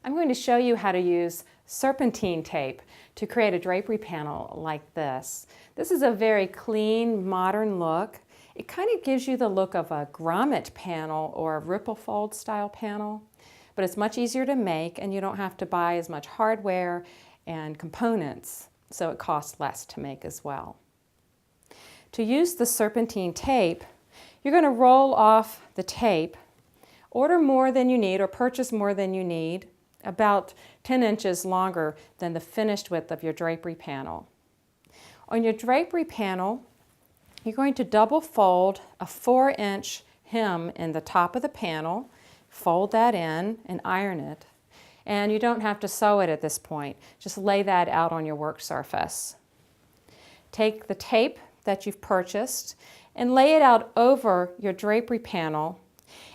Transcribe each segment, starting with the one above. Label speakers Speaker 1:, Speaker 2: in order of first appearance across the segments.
Speaker 1: I'm going to show you how to use serpentine tape to create a drapery panel like this. This is a very clean, modern look. It kind of gives you the look of a grommet panel or a ripple fold style panel, but it's much easier to make and you don't have to buy as much hardware and components, so it costs less to make as well. To use the serpentine tape, you're going to roll off the tape, order more than you need or purchase more than you need, about 10 inches longer than the finished width of your drapery panel. On your drapery panel, you're going to double fold a 4-inch hem in the top of the panel, fold that in and iron it. And you don't have to sew it at this point. Just lay that out on your work surface. Take the tape that you've purchased and lay it out over your drapery panel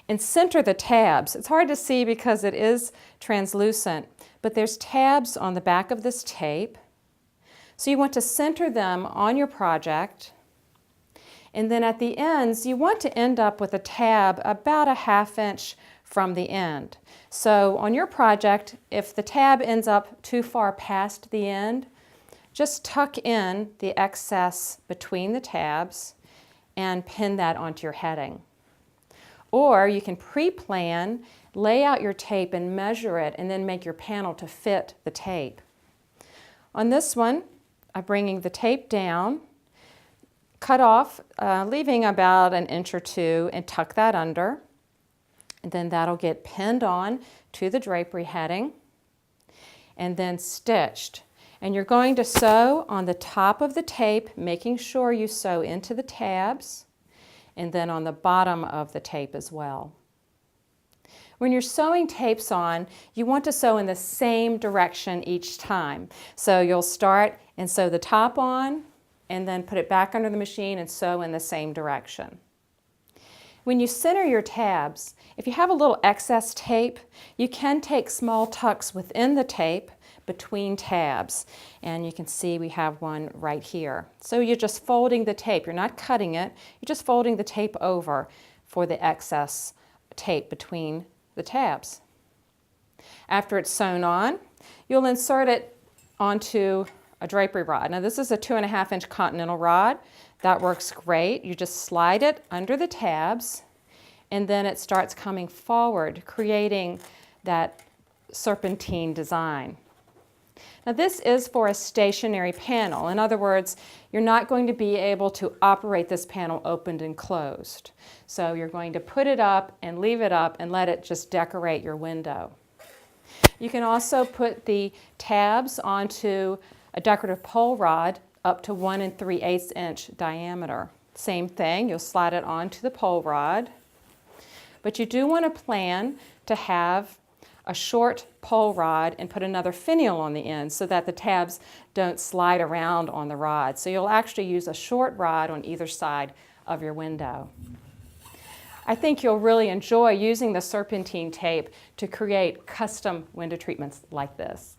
Speaker 1: and center the tabs. It's hard to see because it is translucent, but there's tabs on the back of this tape. So you want to center them on your project. And then at the ends, you want to end up with a tab about a 1/2 inch from the end. So on your project, if the tab ends up too far past the end, just tuck in the excess between the tabs and pin that onto your heading. Or you can pre-plan, lay out your tape and measure it, and then make your panel to fit the tape. On this one, I'm bringing the tape down, cut off, leaving about 1 inch or 2, and tuck that under. And then that'll get pinned on to the drapery heading and then stitched. And you're going to sew on the top of the tape, making sure you sew into the tabs, and then on the bottom of the tape as well. When you're sewing tapes on, you want to sew in the same direction each time. So you'll start and sew the top on, and then put it back under the machine and sew in the same direction. When you center your tabs, if you have a little excess tape, you can take small tucks within the tape between tabs. And you can see we have one right here. So you're just folding the tape. You're not cutting it. You're just folding the tape over for the excess tape between the tabs. After it's sewn on, you'll insert it onto a drapery rod. Now this is a 2.5 inch continental rod. That works great. You just slide it under the tabs and then it starts coming forward, creating that serpentine design. Now this is for a stationary panel. In other words, you're not going to be able to operate this panel opened and closed. So you're going to put it up and leave it up and let it just decorate your window. You can also put the tabs onto a decorative pole rod up to 1 3/8 inch diameter. Same thing, you'll slide it onto the pole rod. But you do want to plan to have a short pole rod and put another finial on the end so that the tabs don't slide around on the rod. So you'll actually use a short rod on either side of your window. I think you'll really enjoy using the serpentine tape to create custom window treatments like this.